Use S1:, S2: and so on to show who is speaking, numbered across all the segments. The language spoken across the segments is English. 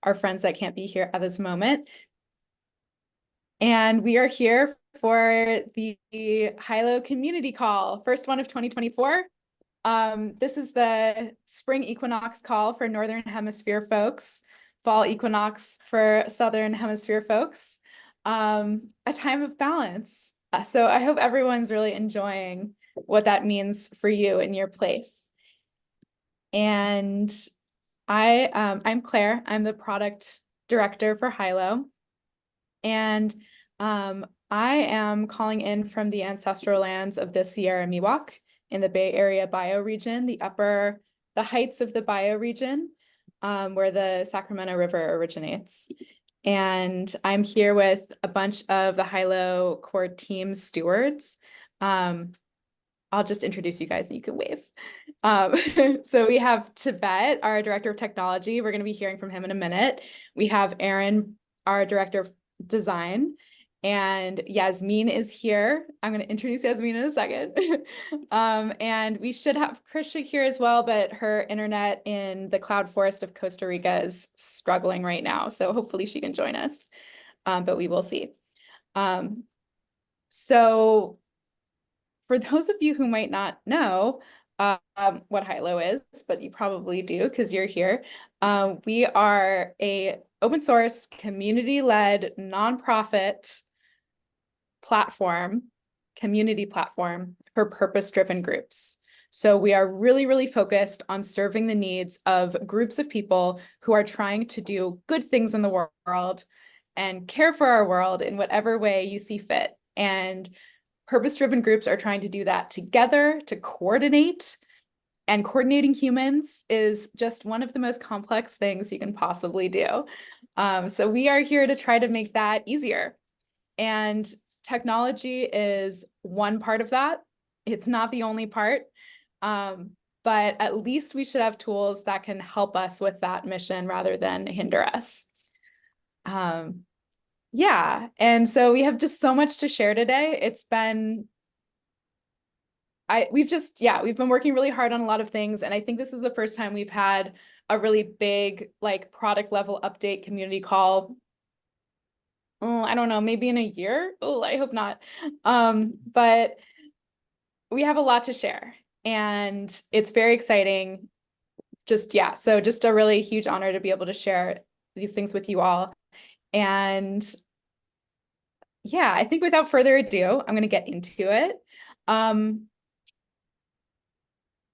S1: our friends that can't be here at this moment. And we are here for the Hylo Community Call, first one of 2024. This is the spring equinox call for Northern Hemisphere folks, fall equinox for Southern Hemisphere folks, a time of balance. So I hope everyone's really enjoying what that means for you in your place. And I'm Claire. I'm the product director for Hylo. And I am calling in from the ancestral lands of the Sierra Miwok in the Bay Area bioregion, the heights of the bioregion, where the Sacramento River originates. And I'm here with a bunch of the Hylo core team stewards. I'll just introduce you guys and you can wave. So we have Tibet, our director of technology. We're going to be hearing from him in a minute. We have Aaron, our director of design, and Yasmine is here. I'm going to introduce Yasmine in a second. And we should have Krisha here as well, but her internet in the cloud forest of Costa Rica is struggling right now. So hopefully she can join us, but we will see. So for those of you who might not know what Hylo is, but you probably do because you're here, we are a open source, community-led, nonprofit platform, community platform for purpose-driven groups. So we are really, really focused on serving the needs of groups of people who are trying to do good things in the world and care for our world in whatever way you see fit. And purpose-driven groups are trying to do that together to coordinate, and coordinating humans is just one of the most complex things you can possibly do. So we are here to try to make that easier. And technology is one part of that. It's not the only part, but at least we should have tools that can help us with that mission rather than hinder us. Yeah, and so we have just so much to share today. We've been working really hard on a lot of things, and I think this is the first time we've had a really big like product level update community call. I don't know, maybe in a year. Oh, I hope not. But we have a lot to share, and it's very exciting. So just a really huge honor to be able to share these things with you all. And yeah, I think without further ado, I'm going to get into it. I'm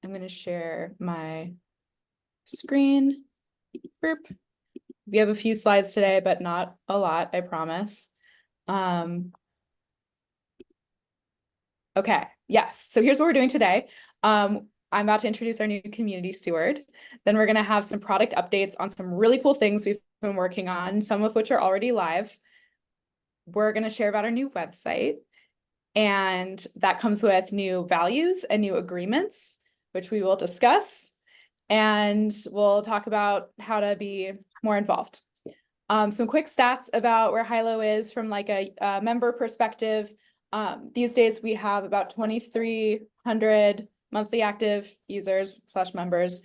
S1: going to share my screen. Burp. We have a few slides today, but not a lot, I promise. Okay, yes. So here's what we're doing today. I'm about to introduce our new community steward. Then we're going to have some product updates on some really cool things we've been working on, some of which are already live. We're going to share about our new website, and that comes with new values and new agreements, which we will discuss. And we'll talk about how to be more involved. Some quick stats about where Hylo is from like a member perspective. These days we have about 2,300 monthly active users / members,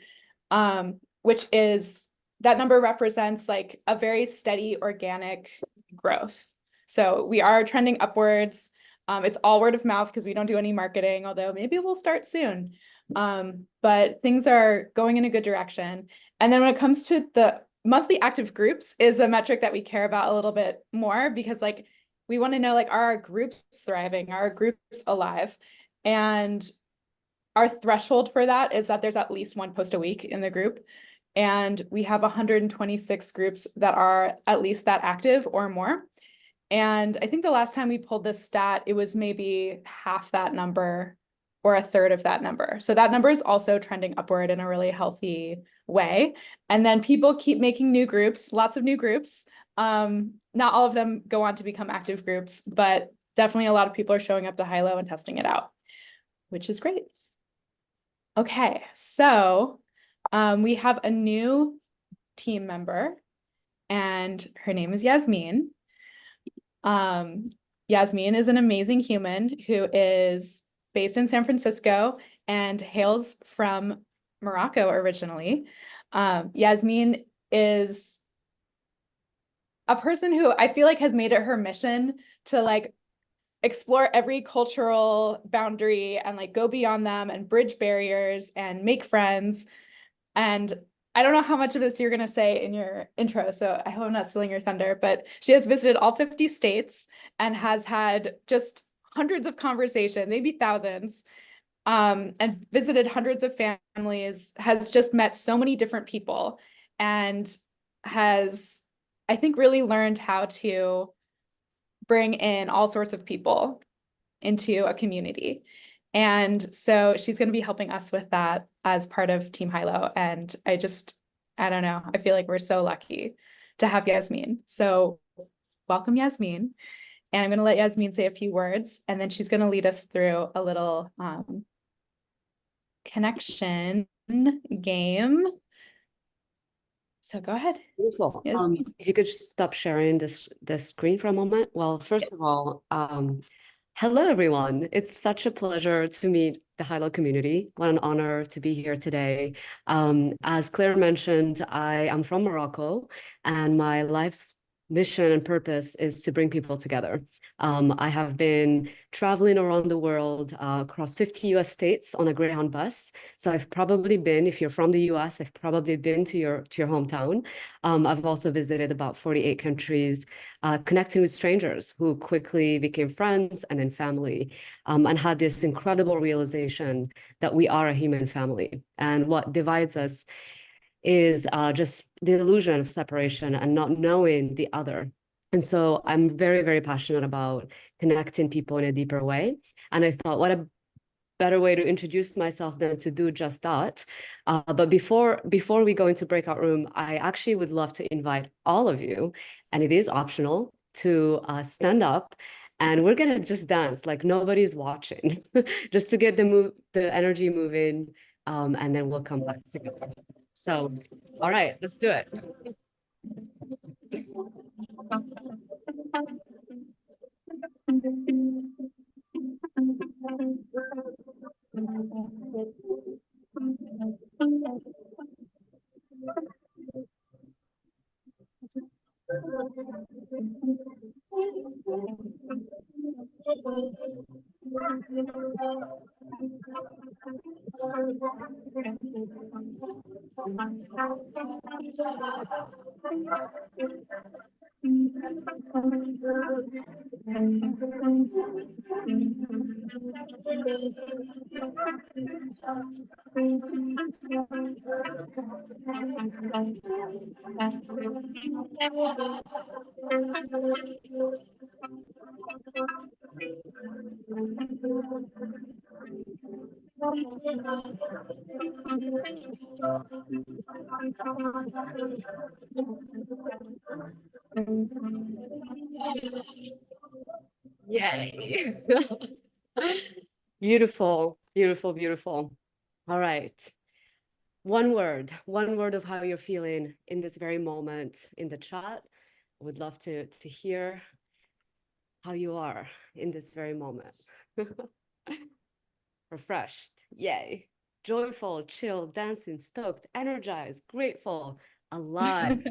S1: which is, that number represents like a very steady organic growth. So we are trending upwards. It's all word of mouth because we don't do any marketing, although maybe we'll start soon. But things are going in a good direction. And then when it comes to the monthly active groups is a metric that we care about a little bit more because like we want to know, like, are our groups thriving? Are our groups alive? And our threshold for that is that there's at least one post a week in the group. And we have 126 groups that are at least that active or more. And I think the last time we pulled this stat, it was maybe half that number or a third of that number. So that number is also trending upward in a really healthy way. And then people keep making new groups, lots of new groups. Not all of them go on to become active groups, but definitely a lot of people are showing up to Hylo and testing it out, which is great. Okay, so we have a new team member, and her name is Yasmine. Yasmine is an amazing human who is based in San Francisco and hails from Morocco originally. Yasmine is a person who I feel like has made it her mission to like explore every cultural boundary and like go beyond them and bridge barriers and make friends. And I don't know how much of this you're going to say in your intro, so I hope I'm not stealing your thunder, but she has visited all 50 states and has had just hundreds of conversations, maybe thousands, and visited hundreds of families, has just met so many different people, and has, I think, really learned how to bring in all sorts of people into a community. And so she's going to be helping us with that as part of Team Hylo. And I don't know, I feel like we're so lucky to have Yasmine. So welcome, Yasmine. And I'm going to let Yasmine say a few words, and then she's going to lead us through a little connection game. So go ahead.
S2: Beautiful.
S1: Yasmine.
S2: If you could just stop sharing this screen for a moment. Well, first of all, hello everyone. It's such a pleasure to meet the Hylo community. What an honor to be here today. As Claire mentioned, I am from Morocco, and my life's mission and purpose is to bring people together. I have been traveling around the world across 50 US states on a Greyhound bus. So I've probably been, if you're from the US, I've probably been to your hometown. I've also visited about 48 countries, connecting with strangers who quickly became friends and then family, and had this incredible realization that we are a human family. And what divides us is just the illusion of separation and not knowing the other. And so I'm very, very passionate about connecting people in a deeper way. And I thought, what a better way to introduce myself than to do just that. But before we go into breakout room, I actually would love to invite all of you, and it is optional, to stand up. And we're gonna just dance like nobody's watching, just to get the energy moving, and then we'll come back together. So, all right, let's do it. Yay. Beautiful, beautiful, beautiful. All right. One word of how you're feeling in this very moment in the chat. I would love to hear how you are in this very moment. Refreshed, yay. Joyful, chill, dancing, stoked, energized, grateful, alive,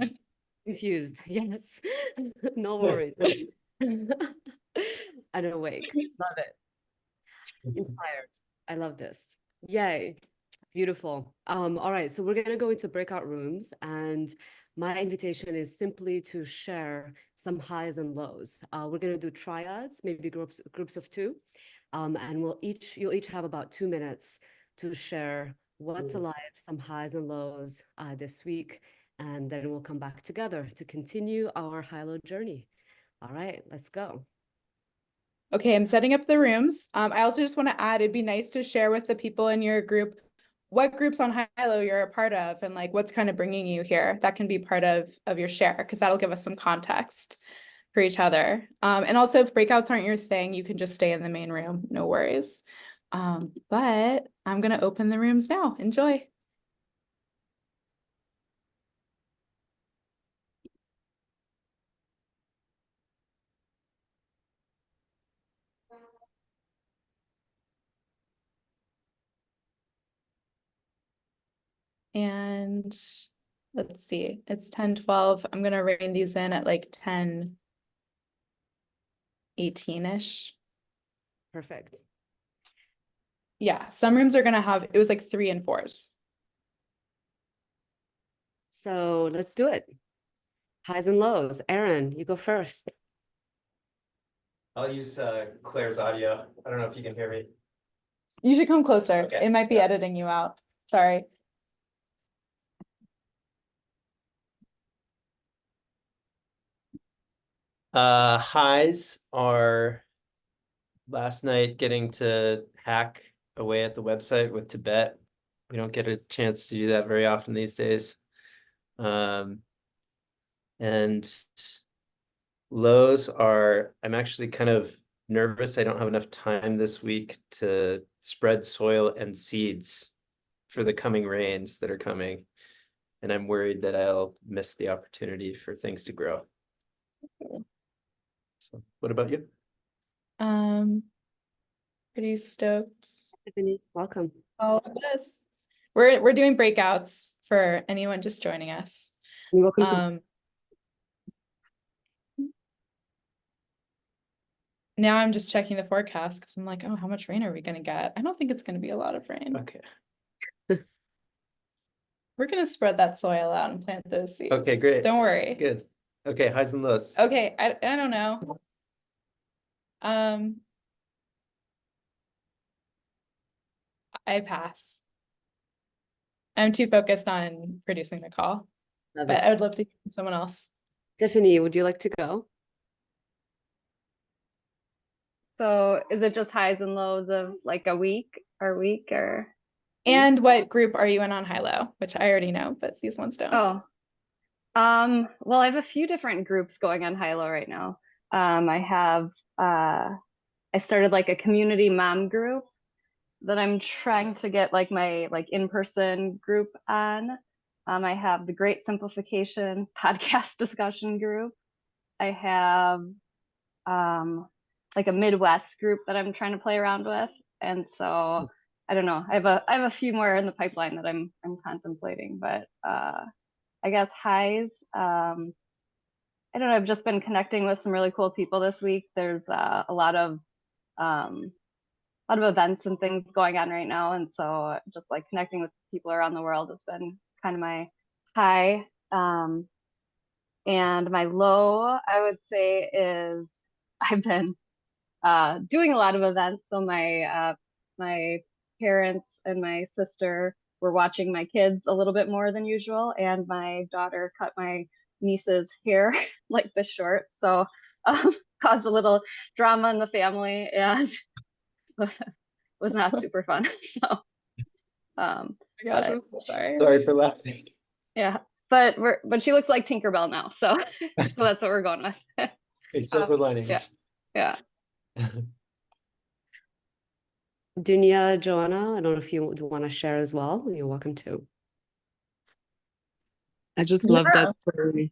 S2: confused, yes, no worries. And awake, love it. Inspired, I love this. Yay. Beautiful. All right, so we're gonna go into breakout rooms, and my invitation is simply to share some highs and lows. We're gonna do triads, maybe groups of two, and you'll each have about 2 minutes to share what's alive, some highs and lows this week, and then we'll come back together to continue our high-low journey. All right, let's go.
S1: Okay, I'm setting up the rooms. I also just want to add, it'd be nice to share with the people in your group what groups on Hylo you're a part of and like what's kind of bringing you here. That can be part of your share because that'll give us some context for each other. And also if breakouts aren't your thing, you can just stay in the main room, no worries. But I'm gonna open the rooms now. Enjoy. And let's see, it's 10:12. I'm gonna rein these in at like 10:18-ish.
S2: Perfect.
S1: Yeah, some rooms are gonna have, it was like 3 and 4s.
S2: So let's do it. Highs and lows. Aaron, you go first.
S3: I'll use Claire's audio. I don't know if you can hear me.
S1: You should come closer.
S3: Okay.
S1: It might be editing you out. Sorry.
S3: Highs are last night getting to hack away at the website with Tibet. We don't get a chance to do that very often these days. And lows are, I'm actually kind of nervous. I don't have enough time this week to spread soil and seeds for the coming rains that are coming. And I'm worried that I'll miss the opportunity for things to grow. So what about you?
S1: Pretty stoked.
S2: Tiffany, welcome.
S1: Oh, this. We're doing breakouts for anyone just joining us.
S2: You're welcome to.
S1: Now I'm just checking the forecast because I'm like, oh, how much rain are we gonna get? I don't think it's gonna be a lot of rain.
S3: Okay.
S1: We're gonna spread that soil out and plant those seeds.
S3: Okay, great.
S1: Don't worry.
S3: Good. Okay, highs and lows.
S1: Okay, I don't know. I pass. I'm too focused on producing the call,
S2: Love
S1: but
S2: it.
S1: I would love to hear from someone else.
S2: Tiffany, would you like to go?
S4: So is it just highs and lows of like a week or?
S1: And what group are you in on Hylo? Which I already know, but these ones don't.
S4: Oh, well, I have a few different groups going on Hylo right now. I started like a community mom group that I'm trying to get like my in-person group on. I have the Great Simplification podcast discussion group. I have like a Midwest group that I'm trying to play around with. And so I don't know. I have a few more in the pipeline that I'm contemplating, but I guess highs. I don't know. I've just been connecting with some really cool people this week. There's a lot of events and things going on right now, and so just like connecting with people around the world has been kind of my high. And my low, I would say, is I've been doing a lot of events. So my parents and my sister were watching my kids a little bit more than usual, and my daughter cut my niece's hair like this short, so caused a little drama in the family and was not super fun. So,
S1: Oh my gosh, I'm so sorry.
S3: Sorry for laughing.
S4: yeah, but she looks like Tinkerbell now, so so that's what we're going with.
S3: Okay, silver linings.
S4: Yeah.
S2: Dunya, Joanna, I don't know if you want to share as well. You're welcome to.
S5: I just love that story.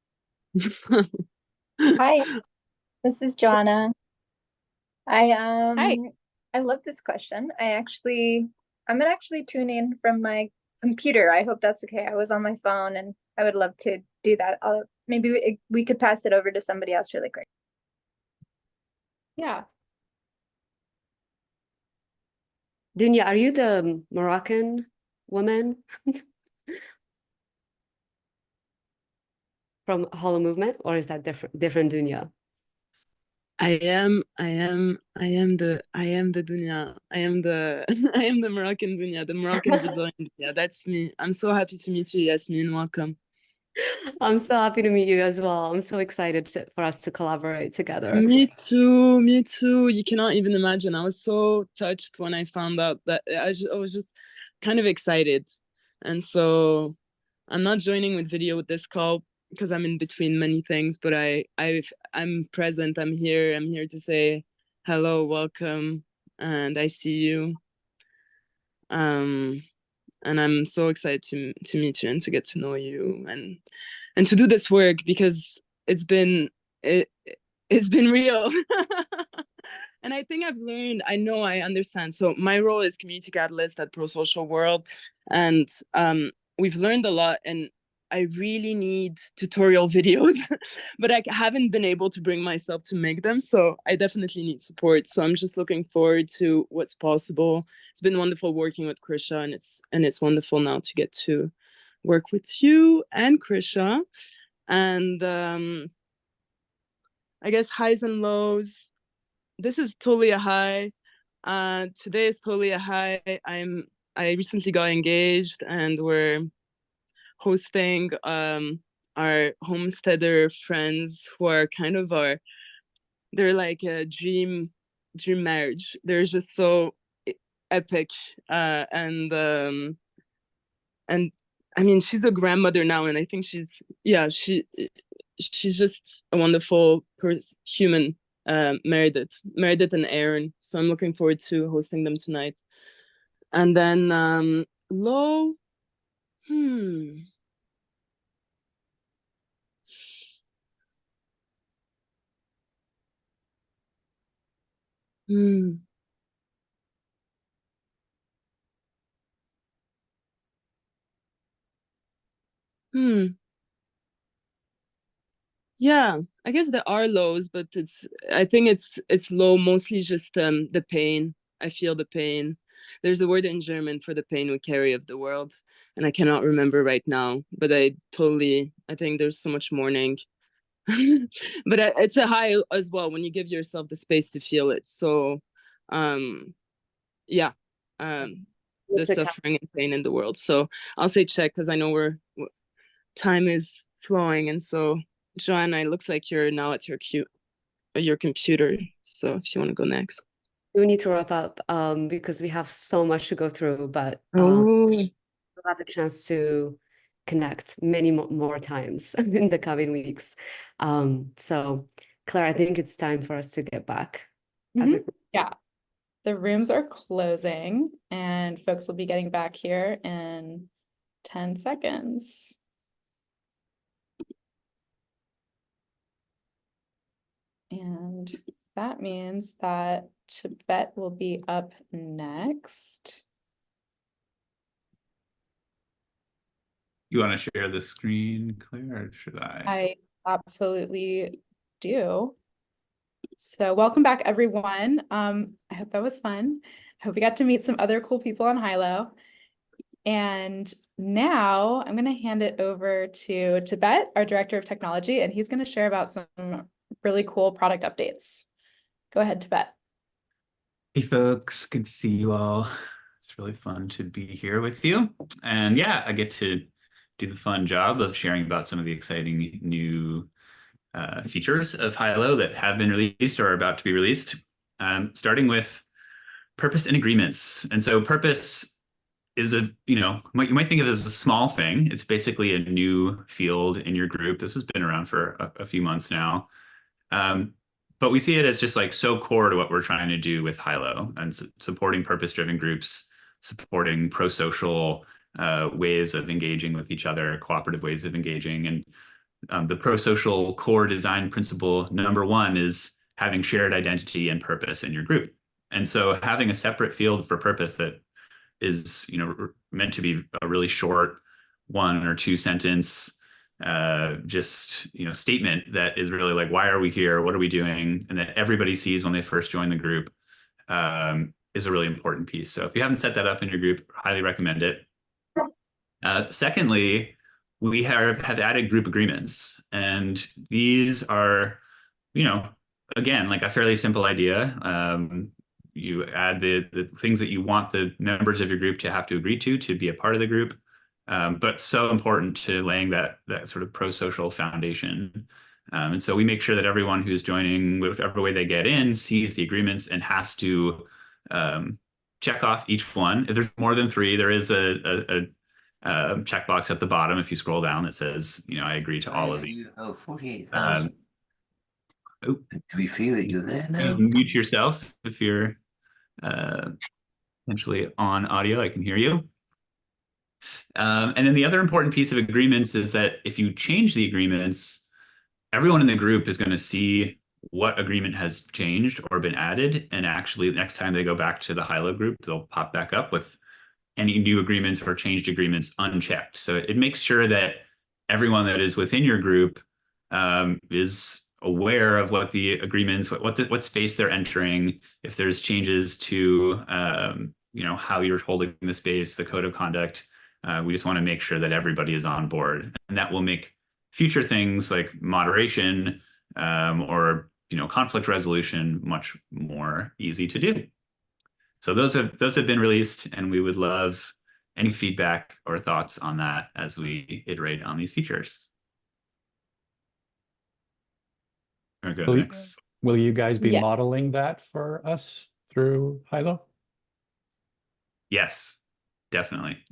S6: Hi, this is Joanna. I
S1: Hi.
S6: I love this question. I'm gonna actually tune in from my computer. I hope that's okay. I was on my phone and I would love to do that. Maybe we could pass it over to somebody else really quick.
S1: Yeah.
S2: Dunya, are you the Moroccan woman from Hollow Movement, or is that different Dunya?
S5: I am the Dunya. I am the I am the Moroccan Dunya, the Moroccan Brazilian Dunya. That's me. I'm so happy to meet you, Yasmine. Welcome.
S2: I'm so happy to meet you as well. I'm so excited for us to collaborate together.
S5: Me too. Me too. You cannot even imagine. I was so touched when I found out that I was just kind of excited. And so I'm not joining with video with this call because I'm in between many things, but I'm present. I'm here to say hello, welcome, and I see you. And I'm so excited to meet you and to get to know you and to do this work because it's been real. And I think I've learned, I understand. So my role is community catalyst at Pro Social World, and we've learned a lot, and I really need tutorial videos, but I haven't been able to bring myself to make them. So I definitely need support. So I'm just looking forward to what's possible. It's been wonderful working with Krisha, and it's wonderful now to get to work with you and Krisha. And I guess highs and lows. This is totally a high. Today is totally a high. I recently got engaged, and we're hosting our homesteader friends who are kind of they're like a dream marriage. They're just so epic, and I mean, she's a grandmother now, and I think she's just a wonderful human. Meredith and Aaron. So I'm looking forward to hosting them tonight. And then low, Yeah, I guess there are lows, but I think it's low mostly just the pain. I feel the pain. There's a word in German for the pain we carry of the world, and I cannot remember right now, but I think there's so much mourning. But it's a high as well when you give yourself the space to feel it. So yeah, the suffering and pain in the world. So I'll say check, because I know time is flowing, and so Joanna, it looks like you're now at your computer. So if you want to go next.
S2: We need to wrap up because we have so much to go through, but
S5: Oh,
S2: we'll have a chance to connect many more times in the coming weeks. So Claire, I think it's time for us to get back as a group.
S1: Yeah. The rooms are closing and folks will be getting back here in 10 seconds. And that means that Tibet will be up next.
S7: You want to share the screen, Claire, or should I?
S1: I absolutely do. So welcome back, everyone. I hope that was fun. I hope we got to meet some other cool people on Hylo. And now I'm going to hand it over to Tibet, our Director of Technology, and he's going to share about some really cool product updates. Go ahead, Tibet.
S7: Hey folks, good to see you all. It's really fun to be here with you. And yeah, I get to do the fun job of sharing about some of the exciting new features of Hylo that have been released or are about to be released, starting with purpose and agreements. And so purpose is you might think of it as a small thing. It's basically a new field in your group. This has been around for a few months now. But we see it as just like so core to what we're trying to do with Hylo and supporting purpose-driven groups, supporting pro-social ways of engaging with each other, cooperative ways of engaging. And the pro-social core design principle #1 is having shared identity and purpose in your group. And so having a separate field for purpose that is meant to be a really short 1 or 2 sentence statement that is really like, why are we here? What are we doing? And that everybody sees when they first join the group is a really important piece. So if you haven't set that up in your group, highly recommend it. Secondly, we have added group agreements. And these are, again, like a fairly simple idea. You add the things that you want the members of your group to have to agree to be a part of the group. But so important to laying that sort of pro-social foundation. And so we make sure that everyone who's joining, whichever way they get in, sees the agreements and has to check off each one. If there's more than 3, there is a checkbox at the bottom if you scroll down that says, I agree to all of these.
S8: 48,000. Do we feel that you're there now?
S7: You can mute yourself if you're potentially on audio. I can hear you. And then the other important piece of agreements is that if you change the agreements, everyone in the group is going to see what agreement has changed or been added. And actually, next time they go back to the Hylo group, they'll pop back up with any new agreements or changed agreements unchecked. So it makes sure that everyone that is within your group is aware of what the agreements, what space they're entering, if there's changes to how you're holding the space, the code of conduct. We just want to make sure that everybody is on board, and that will make future things like moderation or conflict resolution much more easy to do. So those have been released, and we would love any feedback or thoughts on that as we iterate on these features. Okay, next.
S9: Will you guys be
S1: Yes.
S9: modeling that for us through Hylo?
S7: Yes, definitely.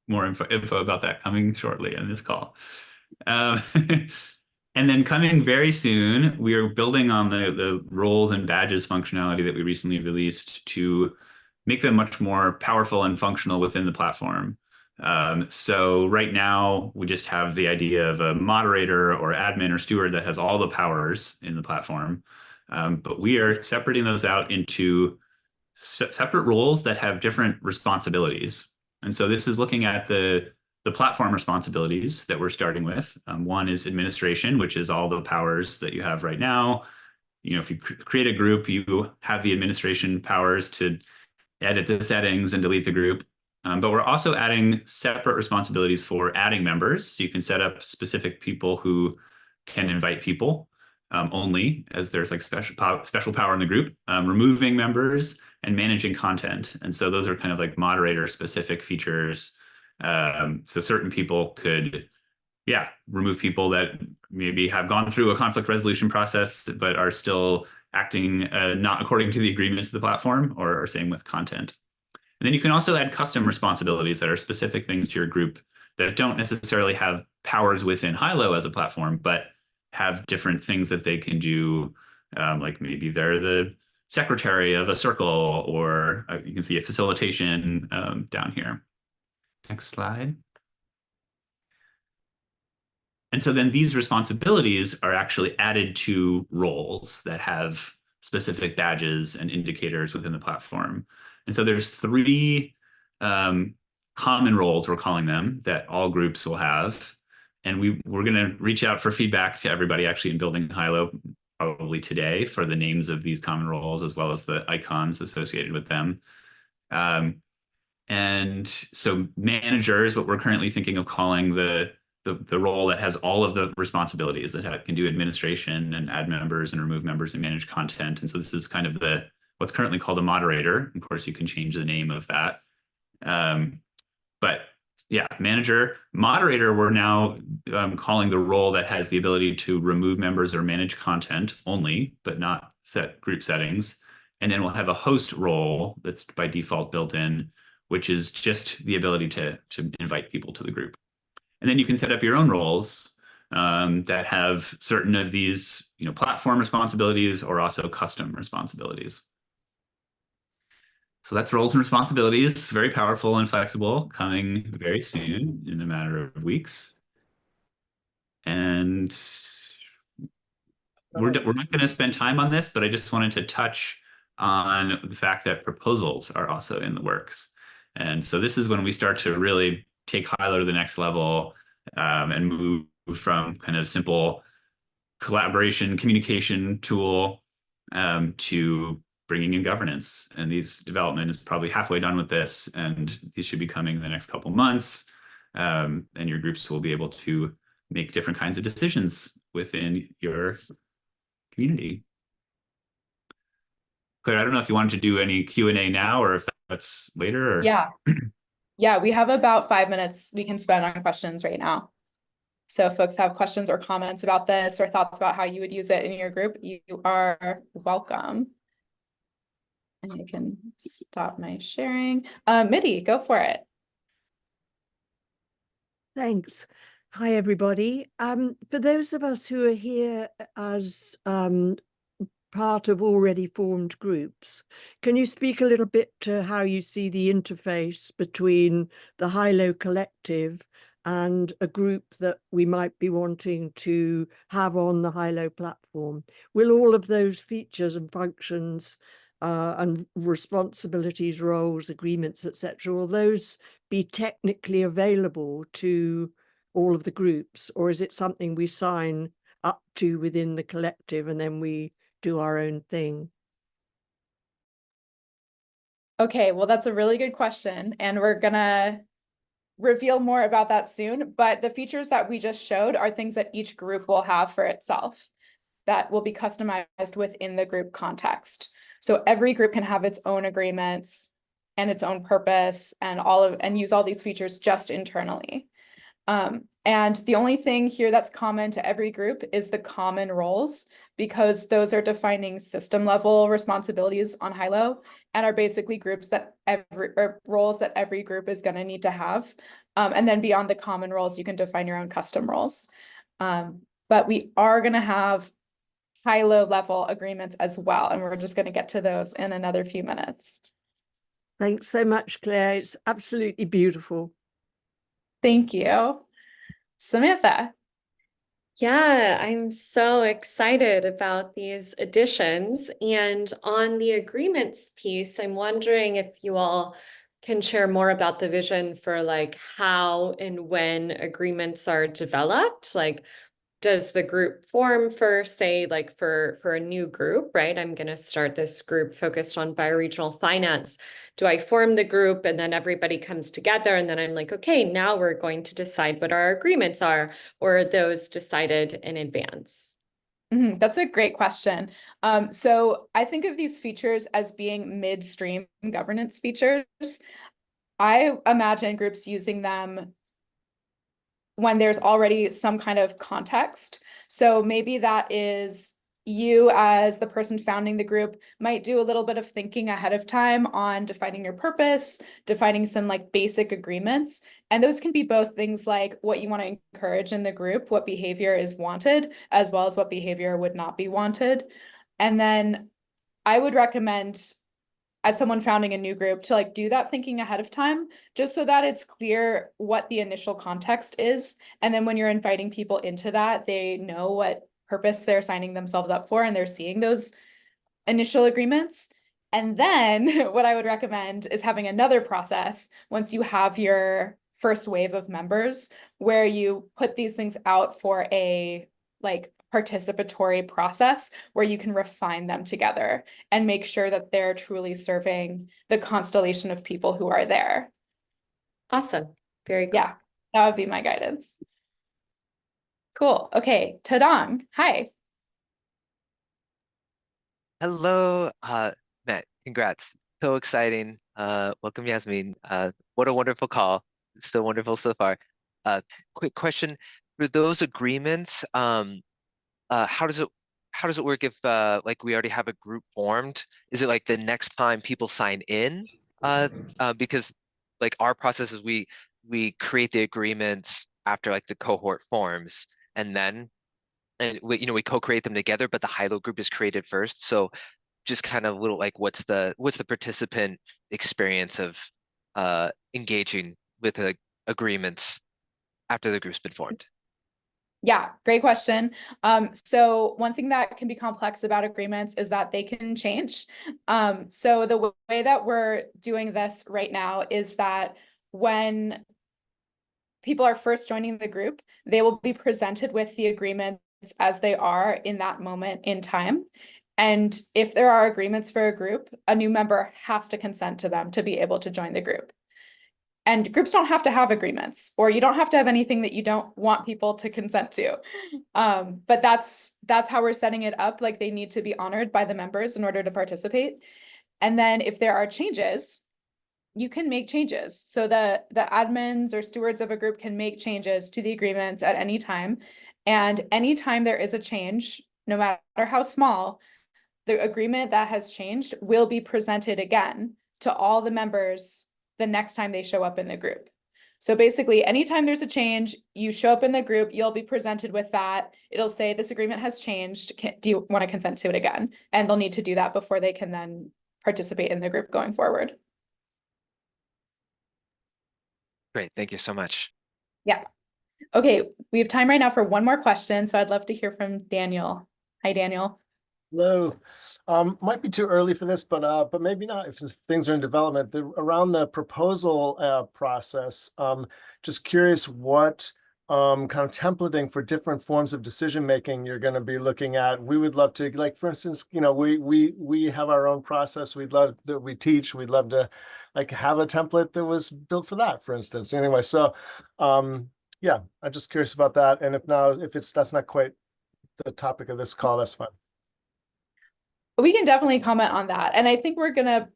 S7: More info about that coming shortly on this call. And then coming very soon, we are building on the roles and badges functionality that we recently released to make them much more powerful and functional within the platform. So right now, we just have the idea of a moderator or admin or steward that has all the powers in the platform. But we are separating those out into separate roles that have different responsibilities. And so this is looking at the platform responsibilities that we're starting with. One is administration, which is all the powers that you have right now. If you create a group, you have the administration powers to edit the settings and delete the group. But we're also adding separate responsibilities for adding members. So you can set up specific people who can invite people only, as there's like special power in the group, removing members and managing content. And so those are kind of like moderator specific features. So certain people could, remove people that maybe have gone through a conflict resolution process, but are still acting not according to the agreements of the platform, or same with content. And then you can also add custom responsibilities that are specific things to your group that don't necessarily have powers within Hylo as a platform, but have different things that they can do. Like maybe they're the secretary of a circle, or you can see a facilitation down here. Next slide. And so then these responsibilities are actually added to roles that have specific badges and indicators within the platform. And so there's 3 common roles, we're calling them, that all groups will have. And we're going to reach out for feedback to everybody actually in building Hylo probably today for the names of these common roles, as well as the icons associated with them. And so manager is what we're currently thinking of calling the role that has all of the responsibilities, that can do administration and add members and remove members and manage content. And so this is kind of what's currently called a moderator. Of course, you can change the name of that. But yeah, manager. Moderator, we're now calling the role that has the ability to remove members or manage content only, but not set group settings. And then we'll have a host role that's by default built in, which is just the ability to invite people to the group. And then you can set up your own roles that have certain of these, platform responsibilities or also custom responsibilities. So that's roles and responsibilities, very powerful and flexible, coming very soon in a matter of weeks. And we're not going to spend time on this, but I just wanted to touch on the fact that proposals are also in the works. And so this is when we start to really take Hylo to the next level and move from kind of simple collaboration, communication tool to bringing in governance. And these development is probably halfway done with this, and these should be coming in the next couple months. And your groups will be able to make different kinds of decisions within your community. Claire, I don't know if you wanted to do any Q&A now, or if that's later. Or...
S1: Yeah, we have about 5 minutes we can spend on questions right now. So if folks have questions or comments about this, or thoughts about how you would use it in your group, you are welcome. And I can stop my sharing. Midi, go for it.
S10: Thanks. Hi, everybody. For those of us who are here as part of already formed groups, can you speak a little bit to how you see the interface between the Hylo Collective and a group that we might be wanting to have on the Hylo platform? Will all of those features and functions and responsibilities, roles, agreements, etc., will those be technically available to all of the groups, or is it something we sign up to within the collective and then we do our own thing?
S1: Okay, well, that's a really good question, and we're gonna reveal more about that soon. But the features that we just showed are things that each group will have for itself that will be customized within the group context. So every group can have its own agreements and its own purpose and use all these features just internally. And the only thing here that's common to every group is the common roles, because those are defining system level responsibilities on Hylo and are basically roles that every group is going to need to have. And then beyond the common roles, you can define your own custom roles. But we are going to have Hylo level agreements as well, and we're just going to get to those in another few minutes.
S10: Thanks so much, Claire. It's absolutely beautiful.
S1: Thank you. Samantha.
S11: Yeah, I'm so excited about these additions. And on the agreements piece, I'm wondering if you all can share more about the vision for like how and when agreements are developed. Like, does the group form for, say, like for a new group, right? I'm going to start this group focused on bioregional finance. Do I form the group and then everybody comes together and then I'm like, okay, now we're going to decide what our agreements are, or are those decided in advance?
S1: That's a great question. So I think of these features as being midstream governance features. I imagine groups using them when there's already some kind of context. So maybe that is you, as the person founding the group, might do a little bit of thinking ahead of time on defining your purpose, defining some like basic agreements. And those can be both things like what you want to encourage in the group, what behavior is wanted, as well as what behavior would not be wanted. And then I would recommend, as someone founding a new group, to like do that thinking ahead of time, just so that it's clear what the initial context is. And then when you're inviting people into that, they know what purpose they're signing themselves up for and they're seeing those initial agreements. And then what I would recommend is having another process once you have your first wave of members, where you put these things out for a like participatory process where you can refine them together and make sure that they're truly serving the constellation of people who are there.
S11: Awesome. Very cool.
S1: Yeah, that would be my guidance. Cool. Okay, Tadang, hi.
S12: Hello, Matt, congrats. So exciting. Welcome, Yasmine. What a wonderful call. It's so wonderful so far. Quick question. For those agreements, how does it work if like we already have a group formed? Is it like the next time people sign in? Because like our process is we create the agreements after like the cohort forms, and we co-create them together, but the Hylo group is created first. So just kind of little like what's the participant experience of engaging with the agreements after the group's been formed?
S1: Yeah, great question. So one thing that can be complex about agreements is that they can change. So the way that we're doing this right now is that when people are first joining the group, they will be presented with the agreements as they are in that moment in time. And if there are agreements for a group, a new member has to consent to them to be able to join the group. And groups don't have to have agreements, or you don't have to have anything that you don't want people to consent to. But that's how we're setting it up. Like, they need to be honored by the members in order to participate. And then if there are changes, you can make changes. So the admins or stewards of a group can make changes to the agreements at any time. And anytime there is a change, no matter how small, the agreement that has changed will be presented again to all the members the next time they show up in the group. So basically, anytime there's a change, you show up in the group, you'll be presented with that. It'll say, this agreement has changed. Do you want to consent to it again? And they'll need to do that before they can then participate in the group going forward.
S12: Great, thank you so much.
S1: Yeah. Okay, we have time right now for one more question. So I'd love to hear from Daniel. Hi, Daniel.
S13: Hello. Might be too early for this, but maybe not if things are in development. Around the proposal process, just curious what kind of templating for different forms of decision making you're going to be looking at. We would love to, like, for instance, you know, we have our own process. We'd love that we teach. We'd love to like have a template that was built for that, for instance. Anyway, so yeah, I'm just curious about that. And if that's not quite the topic of this call, that's fine.
S1: We can definitely comment on that. And I think we're gonna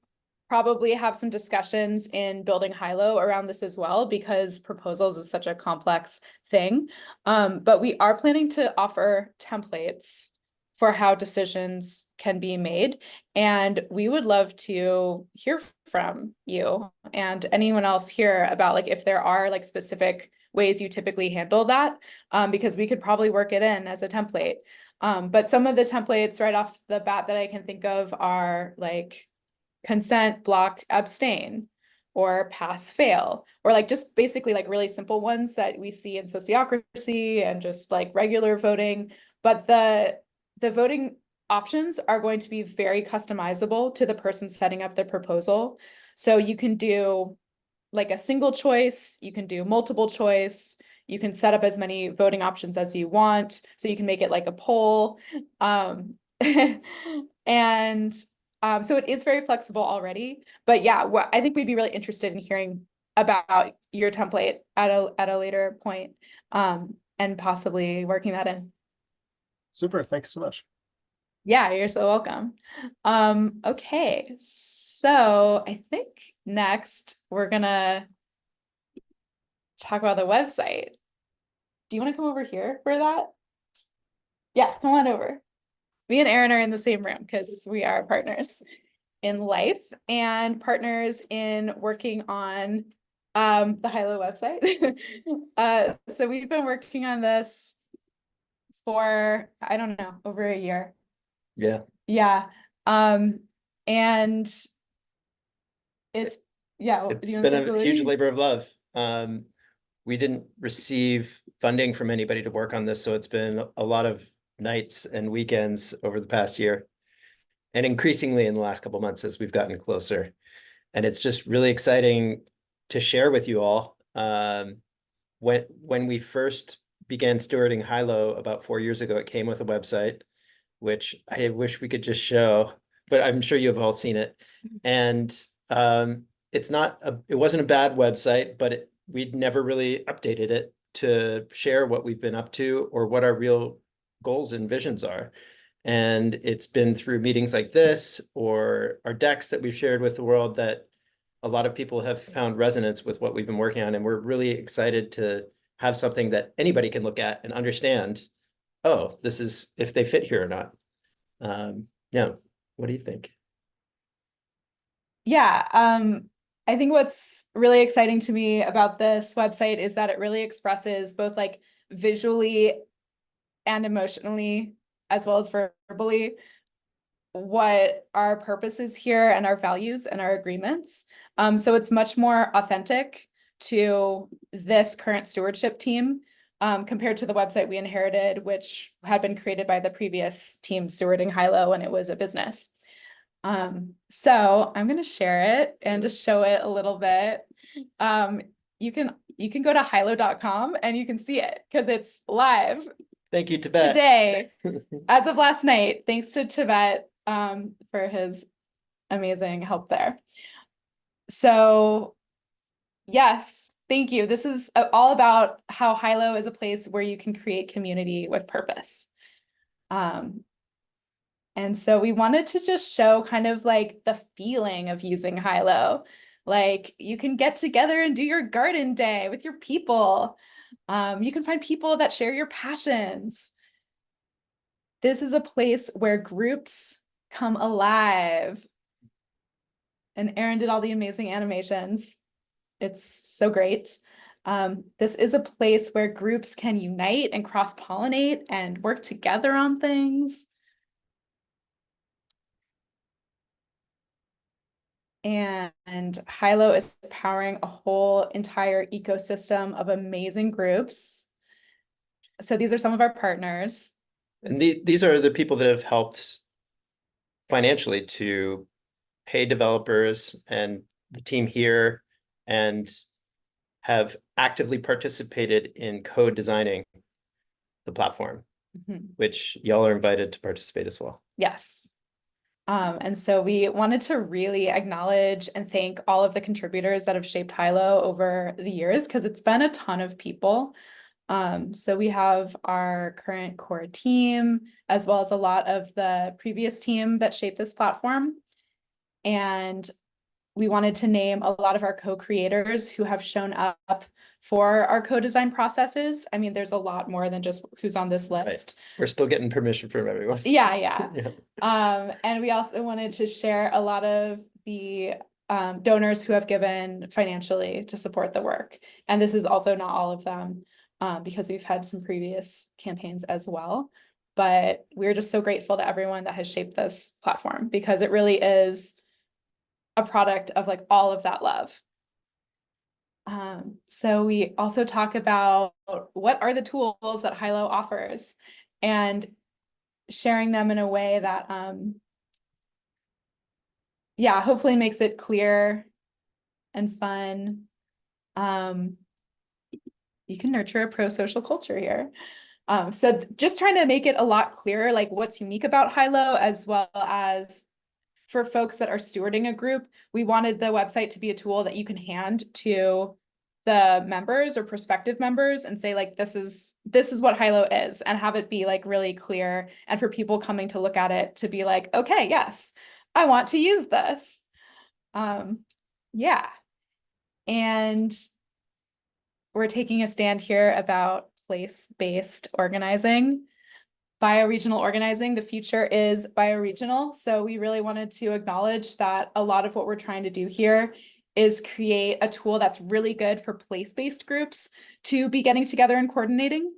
S1: probably have some discussions in building Hylo around this as well, because proposals is such a complex thing. But we are planning to offer templates for how decisions can be made. And we would love to hear from you and anyone else here about like if there are like specific ways you typically handle that, because we could probably work it in as a template. But some of the templates right off the bat that I can think of are like consent, block, abstain, or pass, fail, or like just basically like really simple ones that we see in sociocracy and just like regular voting. But the voting options are going to be very customizable to the person setting up the proposal. So you can do like a single choice, you can do multiple choice, you can set up as many voting options as you want, so you can make it like a poll. And so it is very flexible already. But yeah, I think we'd be really interested in hearing about your template at a later point, and possibly working that in.
S13: Super. Thank you so much.
S1: Yeah, you're so welcome. Okay, so I think next we're gonna talk about the website. Do you want to come over here for that? Yeah, come on over. Me and Erin are in the same room because we are partners in life and partners in working on the Hylo website. So we've been working on this for, I don't know, over a year.
S3: Yeah.
S1: Yeah. And it's, yeah.
S3: It's been a huge labor of love. We didn't receive funding from anybody to work on this, so it's been a lot of nights and weekends over the past year, and increasingly in the last couple of months as we've gotten closer. And it's just really exciting to share with you all. When we first began stewarding Hylo about 4 years ago, it came with a website, which I wish we could just show, but I'm sure you've all seen it. And it wasn't a bad website, but we'd never really updated it to share what we've been up to or what our real goals and visions are. And it's been through meetings like this or our decks that we've shared with the world that a lot of people have found resonance with what we've been working on. And we're really excited to have something that anybody can look at and understand, oh, this is if they fit here or not. Yeah, what do you think?
S1: Yeah, I think what's really exciting to me about this website is that it really expresses both like visually and emotionally, as well as verbally, what our purpose is here and our values and our agreements. So it's much more authentic to this current stewardship team, compared to the website we inherited, which had been created by the previous team stewarding Hylo when it was a business. So I'm going to share it and just show it a little bit. You can go to hylo.com and you can see it because it's live.
S3: Thank you, Tibet.
S1: Today, as of last night, thanks to Tibet for his amazing help there. So yes, thank you. This is all about how Hylo is a place where you can create community with purpose. And so we wanted to just show kind of like the feeling of using Hylo. Like you can get together and do your garden day with your people. You can find people that share your passions. This is a place where groups come alive. And Erin did all the amazing animations. It's so great. This is a place where groups can unite and cross-pollinate and work together on things. And Hylo is powering a whole entire ecosystem of amazing groups. So these are some of our partners.
S3: And these are the people that have helped financially to pay developers and the team here and have actively participated in co-designing the platform, which y'all are invited to participate as well.
S1: Yes. And so we wanted to really acknowledge and thank all of the contributors that have shaped Hylo over the years, because it's been a ton of people. So we have our current core team, as well as a lot of the previous team that shaped this platform. And we wanted to name a lot of our co-creators who have shown up for our co-design processes. I mean, there's a lot more than just who's on this list.
S3: Right. We're still getting permission from everyone.
S1: Yeah, yeah.
S3: Yeah.
S1: And we also wanted to share a lot of the donors who have given financially to support the work. And this is also not all of them, because we've had some previous campaigns as well. But we're just so grateful to everyone that has shaped this platform, because it really is a product of like all of that love. So we also talk about what are the tools that Hylo offers, and sharing them in a way that yeah, hopefully makes it clear and fun. You can nurture a pro-social culture here. So just trying to make it a lot clearer, like what's unique about Hylo, as well as for folks that are stewarding a group. We wanted the website to be a tool that you can hand to the members or prospective members and say, like, this is what Hylo is, and have it be like really clear, and for people coming to look at it to be like, okay, yes, I want to use this. Yeah. And we're taking a stand here about place-based organizing. Bioregional organizing, the future is bioregional. So we really wanted to acknowledge that a lot of what we're trying to do here is create a tool that's really good for place-based groups to be getting together and coordinating.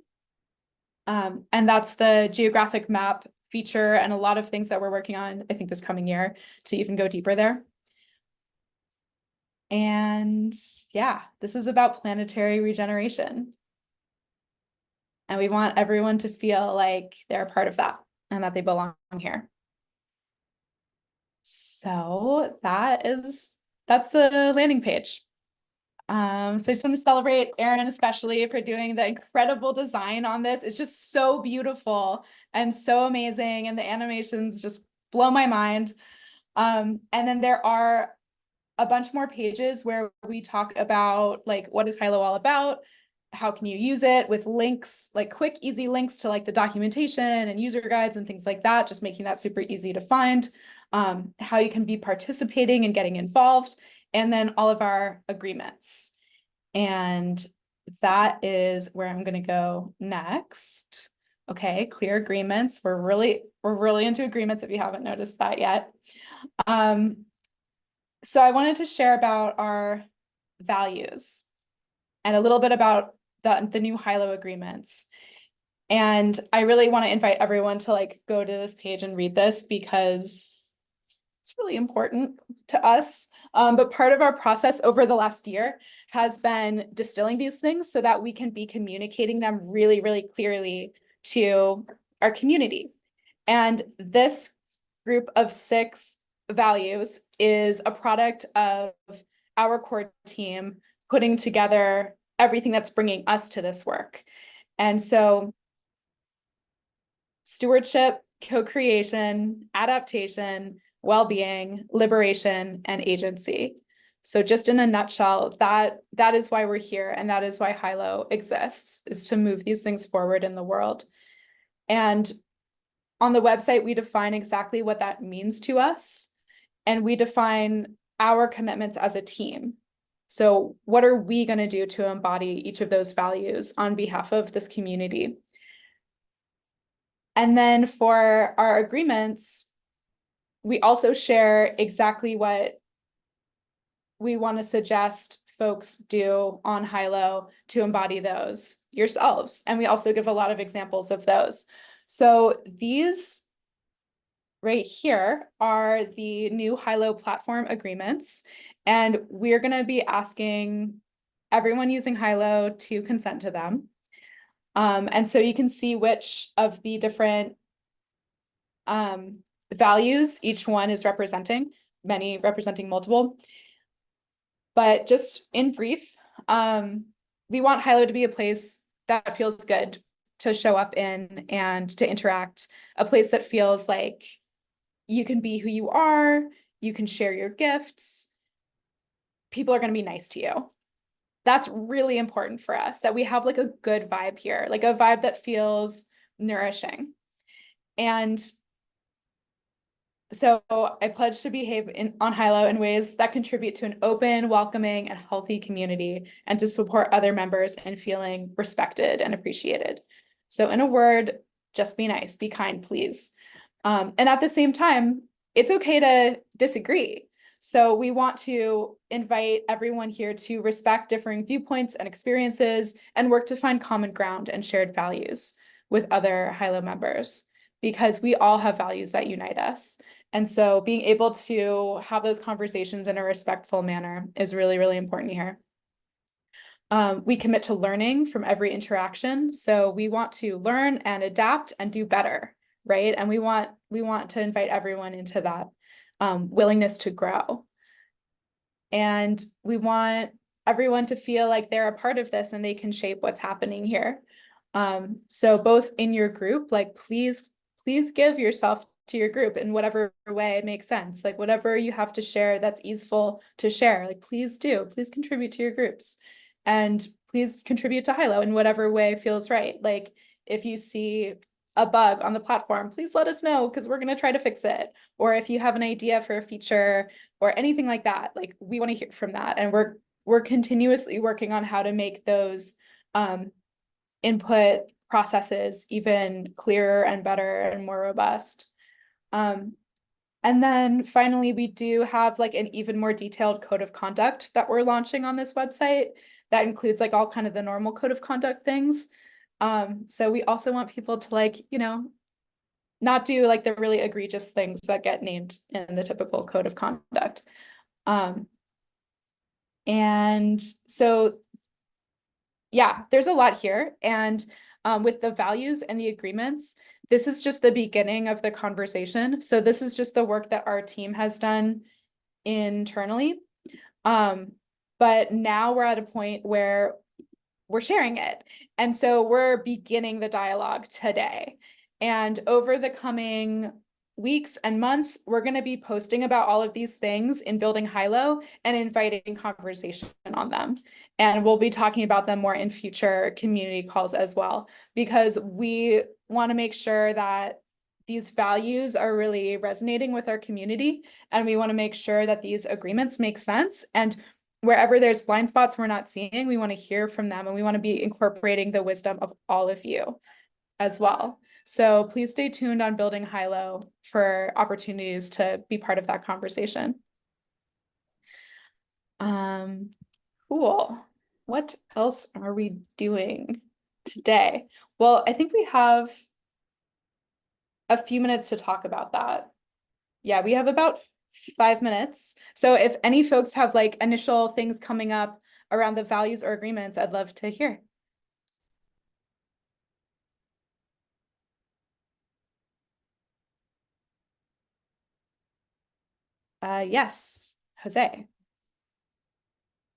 S1: And that's the geographic map feature, and a lot of things that we're working on, I think, this coming year to even go deeper there. And yeah, this is about planetary regeneration. And we want everyone to feel like they're a part of that and that they belong here. So that's the landing page. So I just want to celebrate Erin, especially for doing the incredible design on this. It's just so beautiful and so amazing. And the animations just blow my mind. And then there are a bunch more pages where we talk about like, what is Hylo all about? How can you use it, with links, like quick, easy links to like the documentation and user guides and things like that, just making that super easy to find, how you can be participating and getting involved, and then all of our agreements. And that is where I'm going to go next. Okay, clear agreements. We're really into agreements, if you haven't noticed that yet. So I wanted to share about our values and a little bit about the new Hylo agreements. And I really want to invite everyone to like go to this page and read this, because it's really important to us. But part of our process over the last year has been distilling these things so that we can be communicating them really, really clearly to our community. And this group of 6 values is a product of our core team putting together everything that's bringing us to this work. And so stewardship, co-creation, adaptation, well-being, liberation, and agency. So just in a nutshell, that is why we're here, and that is why Hylo exists, is to move these things forward in the world. And on the website, we define exactly what that means to us, and we define our commitments as a team. So what are we going to do to embody each of those values on behalf of this community? And then for our agreements, we also share exactly what we want to suggest folks do on Hylo to embody those yourselves. And we also give a lot of examples of those. So these right here are the new Hylo platform agreements. And we're going to be asking everyone using Hylo to consent to them. And so you can see which of the different values each one is representing, many representing multiple. But just in brief, We want Hylo to be a place that feels good to show up in and to interact, a place that feels like you can be who you are, you can share your gifts, people are going to be nice to you. That's really important for us, that we have like a good vibe here, like a vibe that feels nourishing. And so I pledge to behave on Hylo in ways that contribute to an open, welcoming, and healthy community, and to support other members in feeling respected and appreciated. So in a word, just be nice, be kind, please. And at the same time, it's okay to disagree. So we want to invite everyone here to respect differing viewpoints and experiences and work to find common ground and shared values with other Hylo members, because we all have values that unite us. And so being able to have those conversations in a respectful manner is really, really important here. We commit to learning from every interaction. So we want to learn and adapt and do better, right? And we want to invite everyone into that willingness to grow. And we want everyone to feel like they're a part of this and they can shape what's happening here. So both in your group, like please give yourself to your group in whatever way it makes sense. Like whatever you have to share that's easeful to share, like please contribute to your groups. And please contribute to Hylo in whatever way feels right. Like if you see a bug on the platform, please let us know, because we're going to try to fix it. Or if you have an idea for a feature or anything like that, like we want to hear from that. And we're continuously working on how to make those input processes even clearer and better and more robust. And then finally, we do have like an even more detailed code of conduct that we're launching on this website that includes like all kind of the normal code of conduct things. So we also want people to like, not do like the really egregious things that get named in the typical code of conduct. And so, yeah, there's a lot here. And with the values and the agreements, this is just the beginning of the conversation. So this is just the work that our team has done internally. But now we're at a point where we're sharing it. And so we're beginning the dialogue today. And over the coming weeks and months, we're going to be posting about all of these things in Building Hylo and inviting conversation on them. And we'll be talking about them more in future community calls as well, because we want to make sure that these values are really resonating with our community. And we want to make sure that these agreements make sense. And wherever there's blind spots we're not seeing, we want to hear from them, and we want to be incorporating the wisdom of all of you as well. So please stay tuned on Building Hylo for opportunities to be part of that conversation. Cool. What else are we doing today? Well, I think we have a few minutes to talk about that. Yeah, we have about 5 minutes. So if any folks have like initial things coming up around the values or agreements, I'd love to hear. Yes, Jose.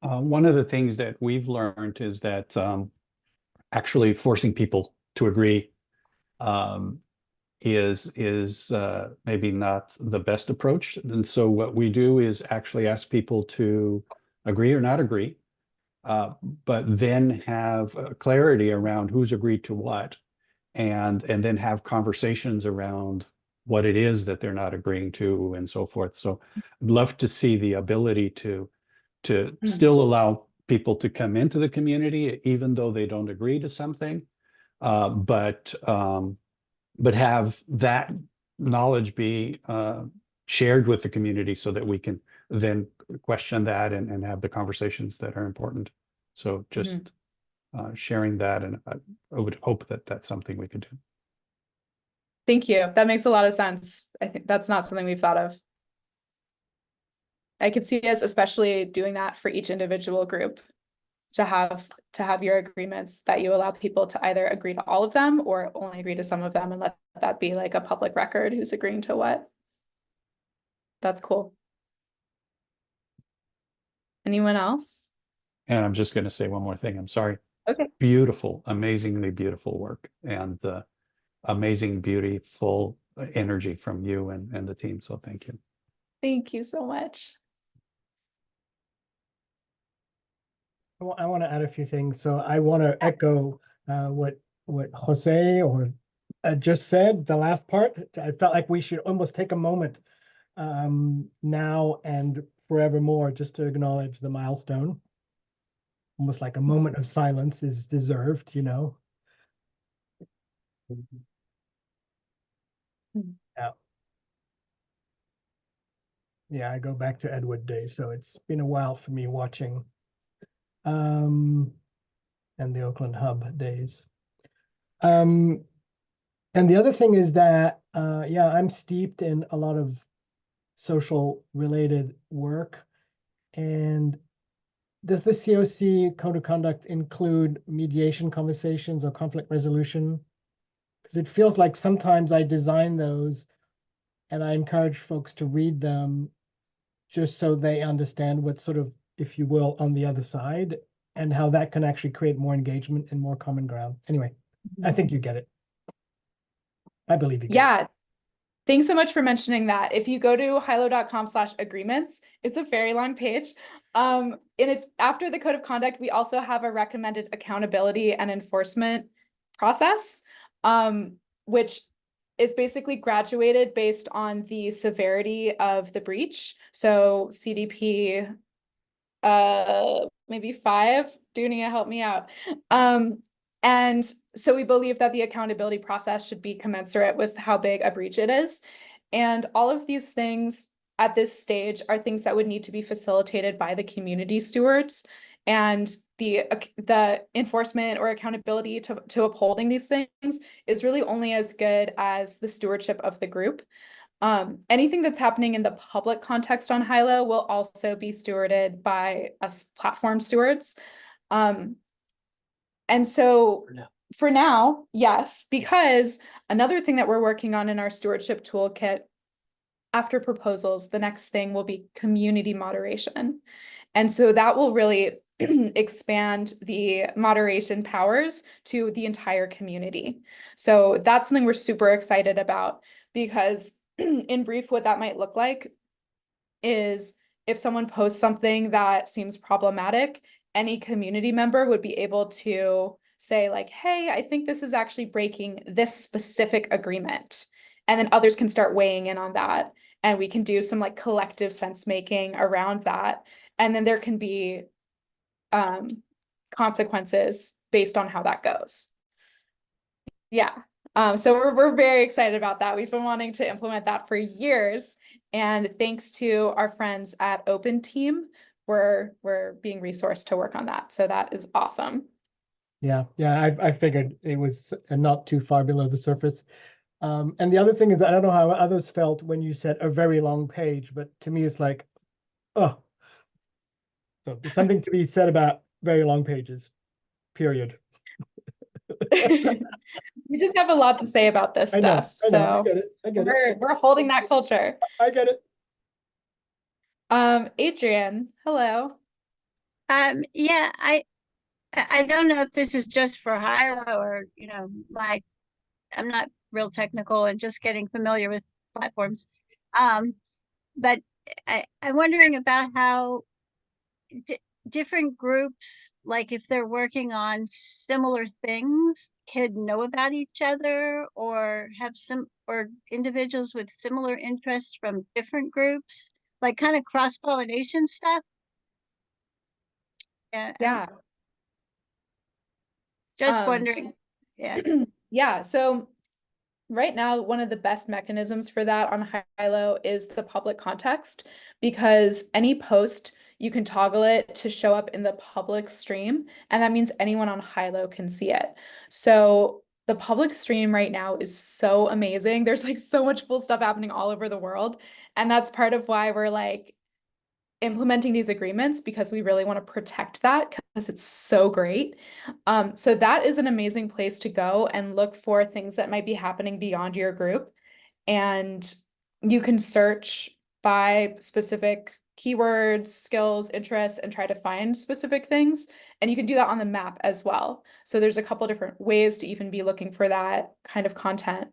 S9: One of the things that we've learned is that actually forcing people to agree is maybe not the best approach. And so what we do is actually ask people to agree or not agree, but then have clarity around who's agreed to what, and then have conversations around what it is that they're not agreeing to and so forth. So I'd love to see the ability to still allow people to come into the community even though they don't agree to something, but have that knowledge be shared with the community so that we can then question that and have the conversations that are important. So just sharing that, and I would hope that that's something we could do.
S1: Thank you. That makes a lot of sense. I think that's not something we've thought of. I could see us especially doing that for each individual group, to have your agreements that you allow people to either agree to all of them or only agree to some of them, and let that be like a public record who's agreeing to what. That's cool. Anyone else?
S9: And I'm just going to say one more thing. I'm sorry.
S1: Okay.
S9: Beautiful, amazingly beautiful work, and amazing, beautiful energy from you and the team. So thank you.
S1: Thank you so much.
S14: I want to add a few things. So I want to echo what Jose just said, the last part. I felt like we should almost take a moment now and forevermore just to acknowledge the milestone. Almost like a moment of silence is deserved, you know. Yeah. Yeah, I go back to Edward days, so it's been a while for me watching and the Oakland Hub days. And the other thing is that yeah, I'm steeped in a lot of social related work. And does the COC code of conduct include mediation conversations or conflict resolution? Because it feels like sometimes I design those and I encourage folks to read them just so they understand what's sort of, if you will, on the other side, and how that can actually create more engagement and more common ground. Anyway, I think you get it. I believe you get it.
S1: Yeah. Thanks so much for mentioning that. If you go to hylo.com/agreements, it's a very long page. After the code of conduct, we also have a recommended accountability and enforcement process, which is basically graduated based on the severity of the breach. So CDP, maybe 5. Dunia, help me out. And so we believe that the accountability process should be commensurate with how big a breach it is. And all of these things at this stage are things that would need to be facilitated by the community stewards. And the enforcement or accountability to upholding these things is really only as good as the stewardship of the group. Anything that's happening in the public context on Hylo will also be stewarded by us platform stewards. And so for now, yes, because another thing that we're working on in our stewardship toolkit after proposals, the next thing will be community moderation. And so that will really expand the moderation powers to the entire community. So that's something we're super excited about, because in brief, what that might look like is if someone posts something that seems problematic, any community member would be able to say like, hey, I think this is actually breaking this specific agreement. And then others can start weighing in on that. And we can do some like collective sense making around that. And then there can be consequences based on how that goes. Yeah. So we're very excited about that. We've been wanting to implement that for years. And thanks to our friends at Open Team, we're being resourced to work on that. So that is awesome.
S14: Yeah, I figured it was not too far below the surface. And the other thing is that I don't know how others felt when you said a very long page, but to me it's like, oh. So there's something to be said about very long pages, period.
S1: We just have a lot to say about this stuff.
S14: I know,
S1: So
S14: I get it.
S1: we're holding that culture.
S14: I get it.
S1: Adrian, hello.
S15: Yeah, I don't know if this is just for Hylo or, I'm not real technical and just getting familiar with platforms. But I'm wondering about how different groups, like if they're working on similar things, could know about each other or have or individuals with similar interests from different groups, like kind of cross-pollination stuff.
S1: Yeah.
S15: Just wondering. Yeah.
S1: Yeah. So right now, one of the best mechanisms for that on Hylo is the public context, because any post, you can toggle it to show up in the public stream, and that means anyone on Hylo can see it. So the public stream right now is so amazing. There's like so much cool stuff happening all over the world. And that's part of why we're like implementing these agreements, because we really want to protect that because it's so great. So that is an amazing place to go and look for things that might be happening beyond your group. And you can search by specific keywords, skills, interests, and try to find specific things. And you can do that on the map as well. So there's a couple different ways to even be looking for that kind of content.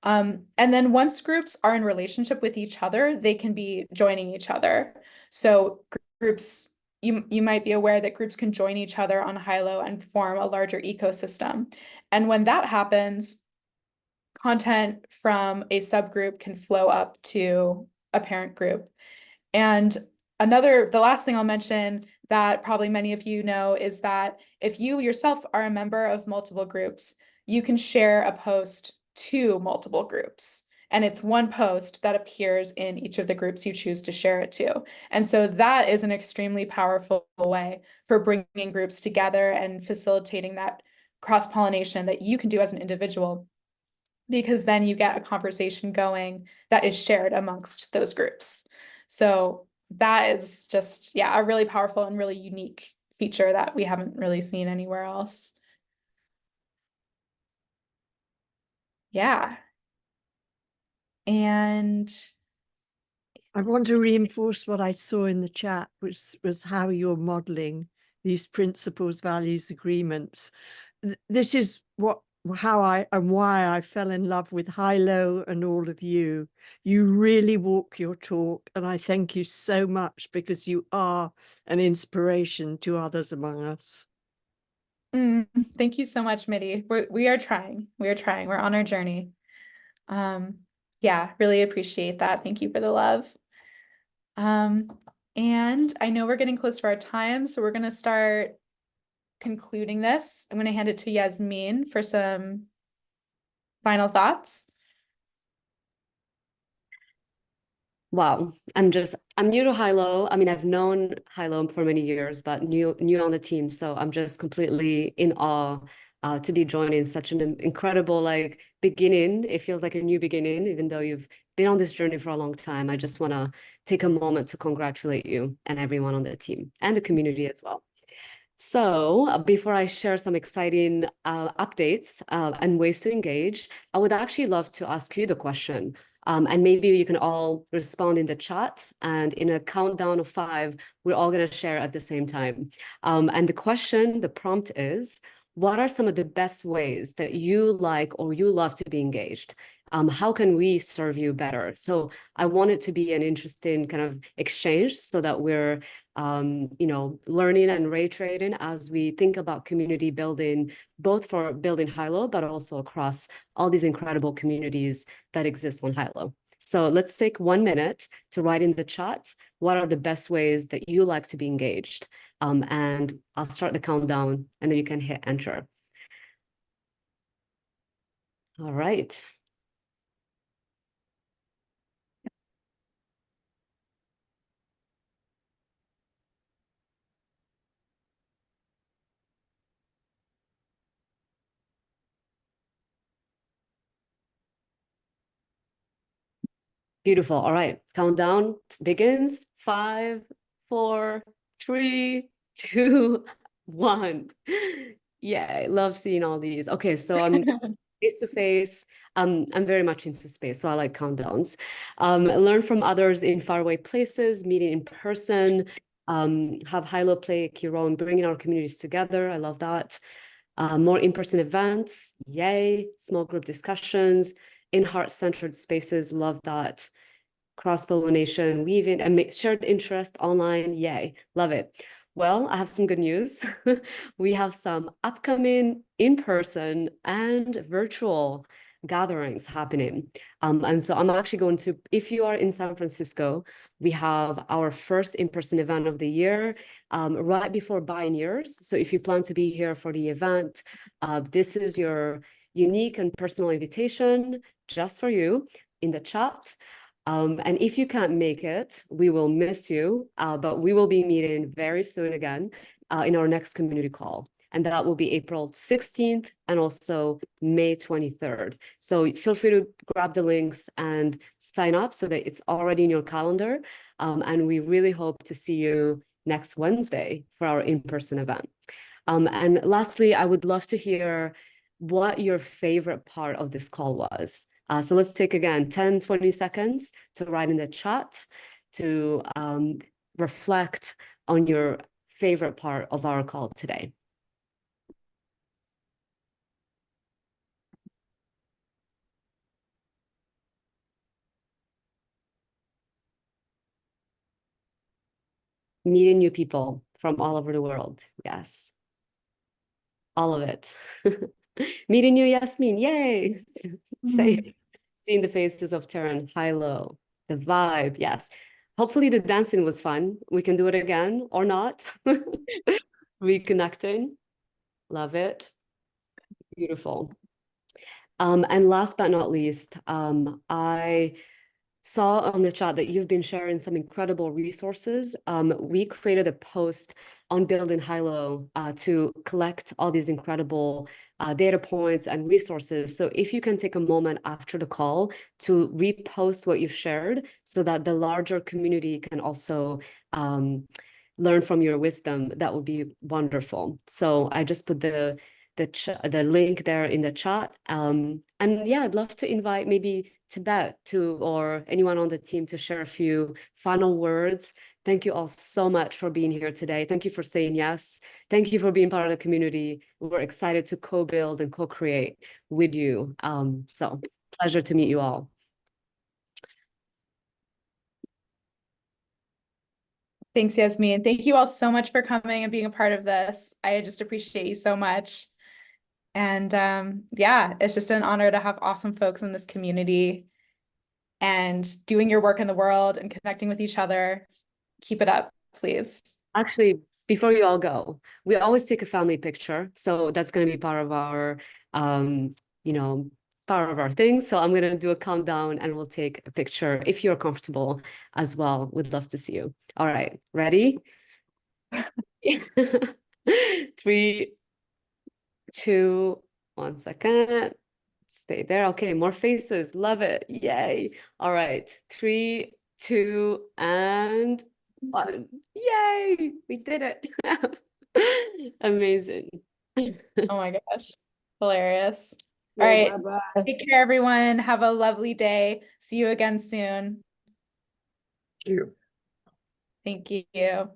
S1: And then once groups are in relationship with each other, they can be joining each other. So groups, you might be aware that groups can join each other on Hylo and form a larger ecosystem. And when that happens, content from a subgroup can flow up to a parent group. And the last thing I'll mention that probably many of you know is that if you yourself are a member of multiple groups, you can share a post to multiple groups. And it's one post that appears in each of the groups you choose to share it to. And so that is an extremely powerful way for bringing groups together and facilitating that cross-pollination that you can do as an individual, because then you get a conversation going that is shared amongst those groups. So that is just, yeah, a really powerful and really unique feature that we haven't really seen anywhere else. Yeah. And
S10: I want to reinforce what I saw in the chat, which was how you're modeling these principles, values, agreements. This is how I and why I fell in love with Hylo and all of you. You really walk your talk, and I thank you so much because you are an inspiration to others among us.
S1: Thank you so much, Mitty. We are trying. We are trying. We're on our journey. Yeah, really appreciate that. Thank you for the love. And I know we're getting close to our time, so we're going to start concluding this. I'm going to hand it to Yasmine for some final thoughts.
S2: Wow, I'm new to Hylo. I mean, I've known Hylo for many years, but new on the team. So I'm just completely in awe to be joining such an incredible beginning. It feels like a new beginning, even though you've been on this journey for a long time. I just want to take a moment to congratulate you and everyone on the team and the community as well. So before I share some exciting updates and ways to engage, I would actually love to ask you the question. And maybe you can all respond in the chat, and in a countdown of 5, we're all going to share at the same time. And the prompt is, what are some of the best ways that you like or you love to be engaged? How can we serve you better? So I want it to be an interesting kind of exchange so that we're learning and reiterating as we think about community building, both for building Hylo, but also across all these incredible communities that exist on Hylo. So let's take 1 minute to write in the chat, what are the best ways that you like to be engaged? And I'll start the countdown and then you can hit enter. All right. Beautiful. All right. Countdown begins. 5, 4, 3, 2, 1. Yeah, I love seeing all these. Okay, so I'm face to face. I'm very much into space, so I like countdowns. Learn from others in faraway places, meeting in person, have Hylo play a key role in bringing our communities together. I love that. More in-person events, yay. Small group discussions, in heart-centered spaces, love that. Cross-pollination, weaving, and shared interest online, yay, love it. Well, I have some good news. We have some upcoming in-person and virtual gatherings happening. And so I'm actually going to, if you are in San Francisco, we have our first in-person event of the year right before buying years. So if you plan to be here for the event, this is your unique and personal invitation just for you in the chat. And if you can't make it, we will miss you, but we will be meeting very soon again in our next community call. And that will be April 16th and also May 23rd. So feel free to grab the links and sign up so that it's already in your calendar. And we really hope to see you next Wednesday for our in-person event. And lastly, I would love to hear what your favorite part of this call was. So let's take again 10, 20 seconds to write in the chat, to reflect on your favorite part of our call today. Meeting new people from all over the world. Yes. All of it. Meeting you, Yasmine. Yay. Say, seeing the faces of Taryn, Hylo, the vibe. Yes. Hopefully the dancing was fun. We can do it again or not. Reconnecting. Love it. Beautiful. And last but not least, I saw on the chat that you've been sharing some incredible resources. We created a post on building Hylo to collect all these incredible data points and resources. So if you can take a moment after the call to repost what you've shared so that the larger community can also learn from your wisdom, that would be wonderful. So I just put the link there in the chat. And yeah, I'd love to invite maybe Tibet or anyone on the team to share a few final words. Thank you all so much for being here today. Thank you for saying yes. Thank you for being part of the community. We're excited to co-build and co-create with you. So pleasure to meet you all.
S1: Thanks, Yasmine. Thank you all so much for coming and being a part of this. I just appreciate you so much. And yeah, it's just an honor to have awesome folks in this community and doing your work in the world and connecting with each other. Keep it up, please.
S2: Actually, before you all go, we always take a family picture. So that's going to be part of our, part of our thing. So I'm going to do a countdown and we'll take a picture if you're comfortable as well. We'd love to see you. All right, ready? 3, 2, 1 second. Stay there. Okay, more faces. Love it. Yay. All right. 3, 2, and 1. Yay. We did it. Amazing.
S1: Oh my gosh. Hilarious. All right.
S10: Bye-bye.
S1: Take care, everyone. Have a lovely day. See you again soon.
S8: Thank you.
S1: Thank you.